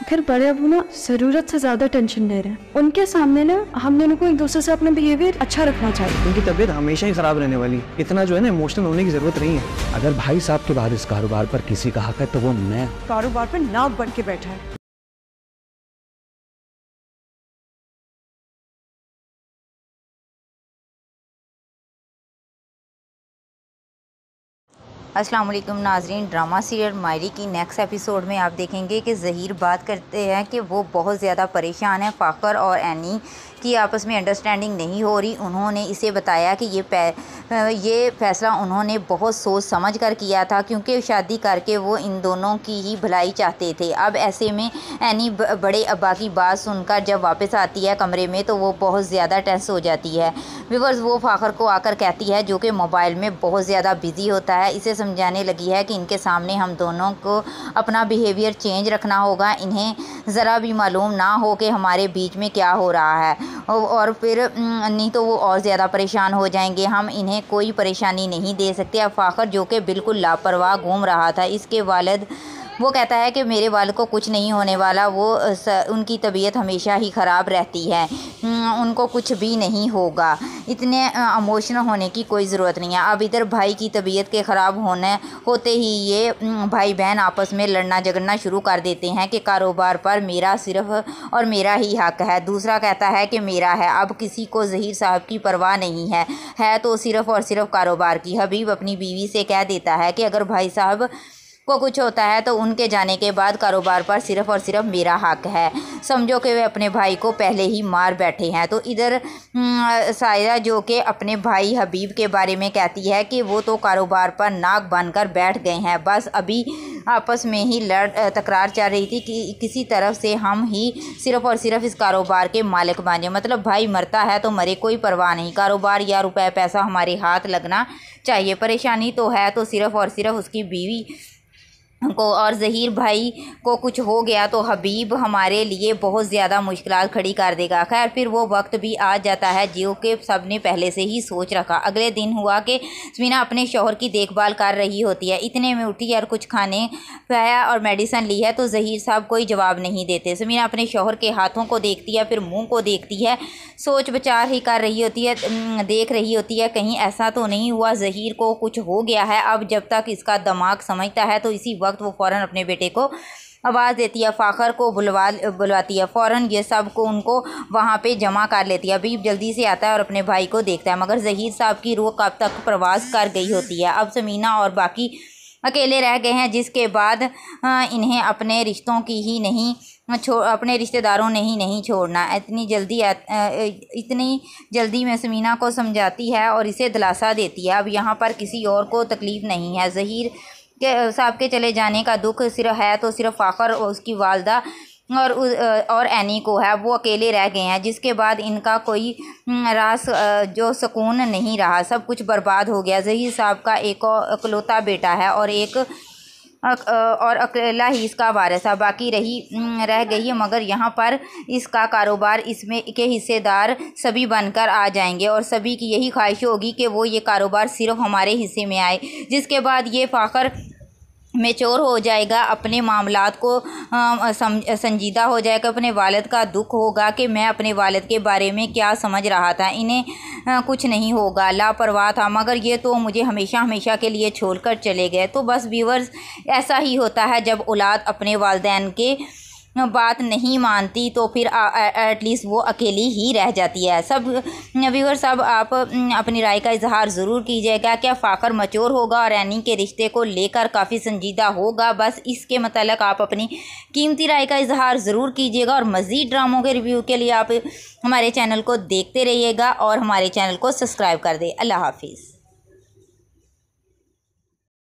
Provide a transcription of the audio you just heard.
आखिर बड़े अबू ना जरूरत से ज्यादा टेंशन ले रहे हैं। उनके सामने ना हम दोनों को एक दूसरे से अपना बिहेवियर अच्छा रखना चाहिए। उनकी तबीयत हमेशा ही खराब रहने वाली, इतना जो है ना इमोशनल होने की जरूरत नहीं है। अगर भाई साहब के बाद इस कारोबार पर किसी का हक है तो वो मैं। कारोबार पर नाव बन के बैठा है। अस्सलाम वालेकुम नाजरीन, ड्रामा सीरियल मायरी की नेक्स्ट एपिसोड में आप देखेंगे कि ज़हीर बात करते हैं कि वो बहुत ज़्यादा परेशान है। फ़ाखर और एनी की आपस में अंडरस्टैंडिंग नहीं हो रही। उन्होंने इसे बताया कि ये फ़ैसला उन्होंने बहुत सोच समझ कर किया था, क्योंकि शादी करके वो इन दोनों की ही भलाई चाहते थे। अब ऐसे में एनी बड़े अब्बा की बात सुनकर जब वापस आती है कमरे में तो वो बहुत ज़्यादा टेंस हो जाती है। व्यूअर्स, वो फ़ाखर को आकर कहती है, जो कि मोबाइल में बहुत ज़्यादा बिज़ी होता है, इसे समझाने लगी है कि इनके सामने हम दोनों को अपना बिहेवियर चेंज रखना होगा। इन्हें ज़रा भी मालूम ना हो कि हमारे बीच में क्या हो रहा है, और फिर नहीं तो वो और ज़्यादा परेशान हो जाएंगे। हम इन्हें कोई परेशानी नहीं दे सकते। अब फ़ाखर, जो कि बिल्कुल लापरवाह घूम रहा था, इसके वालिद वो कहता है कि मेरे वालिद को कुछ नहीं होने वाला, उनकी तबीयत हमेशा ही ख़राब रहती है, उनको कुछ भी नहीं होगा, इतने इमोशनल होने की कोई ज़रूरत नहीं है। अब इधर भाई की तबीयत के ख़राब होते ही ये भाई बहन आपस में लड़ना झगड़ना शुरू कर देते हैं कि कारोबार पर मेरा सिर्फ और मेरा ही हक है। दूसरा कहता है कि मेरा है। अब किसी को ज़हीर साहब की परवाह नहीं है तो सिर्फ़ और सिर्फ कारोबार की। हबीब अपनी बीवी से कह देता है कि अगर भाई साहब को कुछ होता है तो उनके जाने के बाद कारोबार पर सिर्फ़ और सिर्फ मेरा हक है। समझो कि वे अपने भाई को पहले ही मार बैठे हैं। तो इधर सायरा, जो कि अपने भाई हबीब के बारे में कहती है कि वो तो कारोबार पर नाक बनकर बैठ गए हैं, बस अभी आपस में ही तकरार चल रही थी कि किसी तरफ से हम ही सिर्फ़ और सिर्फ इस कारोबार के मालिक बन जाए। मतलब भाई मरता है तो मरे, कोई परवाह नहीं, कारोबार या रुपए पैसा हमारे हाथ लगना चाहिए। परेशानी तो है तो सिर्फ़ और सिर्फ उसकी बीवी को, और ज़हीर भाई को कुछ हो गया तो हबीब हमारे लिए बहुत ज़्यादा मुश्किलात खड़ी कर देगा। खैर, फिर वो वक्त भी आ जाता है जो कि सब ने पहले से ही सोच रखा। अगले दिन हुआ कि समीना अपने शौहर की देखभाल कर रही होती है। इतने में उठी और कुछ खाने पाया और मेडिसिन ली है तो ज़हीर साहब कोई जवाब नहीं देते। समीना अपने शौहर के हाथों को देखती है, फिर मुँह को देखती है, सोच विचार ही कर रही होती है, देख रही होती है कहीं ऐसा तो नहीं हुआ ज़हीर को कुछ हो गया है। अब जब तक इसका दिमाग समझता है तो इसी वक्त वो फ़ौरन अपने बेटे को आवाज़ देती है, फ़ाखर को बुलवाती है। फ़ौरन ये सब को उनको वहाँ पे जमा कर लेती है। अबीब जल्दी से आता है और अपने भाई को देखता है, मगर ज़हीर साहब की रूह कब तक प्रवास कर गई होती है। अब समीना और बाकी अकेले रह गए हैं, जिसके बाद इन्हें अपने रिश्तों की ही नहीं अपने रिश्तेदारों ने ही नहीं छोड़ना। इतनी जल्दी में समीना को समझाती है और इसे दिलासा देती है अब यहाँ पर किसी और को तकलीफ़ नहीं है। ज़हीर के साहब के चले जाने का दुख सिर्फ है तो सिर्फ फ़ाखर और उसकी वालदा और एनी को है। वो अकेले रह गए हैं, जिसके बाद इनका कोई रास जो सुकून नहीं रहा, सब कुछ बर्बाद हो गया। ज़हीर साहब का एक इकलौता बेटा है और अकेला ही इसका वारिस है, बाकी रह गई है, मगर यहाँ पर इसका कारोबार, इसमें के हिस्सेदार सभी बनकर आ जाएंगे और सभी की यही ख्वाहिश होगी कि वो ये कारोबार सिर्फ हमारे हिस्से में आए। जिसके बाद ये फ़ाखर मैच्योर हो जाएगा, अपने मामलात को संजीदा हो जाएगा, अपने वालिद का दुख होगा कि मैं अपने वालिद के बारे में क्या समझ रहा था, इन्हें कुछ नहीं होगा, लापरवाह था, मगर ये तो मुझे हमेशा हमेशा के लिए छोड़कर चले गए। तो बस व्यूअर्स, ऐसा ही होता है जब औलाद अपने वालिदैन के बात नहीं मानती तो फिर एटलीस्ट वो अकेली ही रह जाती है। सब व्यूअर्स, अब आप अपनी राय का इजहार ज़रूर कीजिएगा। क्या फ़ाखर मैच्योर होगा और एनी के रिश्ते को लेकर काफ़ी संजीदा होगा? बस इसके मतलब आप अपनी कीमती राय का इजहार ज़रूर कीजिएगा और मज़ीद ड्रामों के रिव्यू के लिए आप हमारे चैनल को देखते रहिएगा और हमारे चैनल को सब्सक्राइब कर दें। अल्लाह हाफिज़।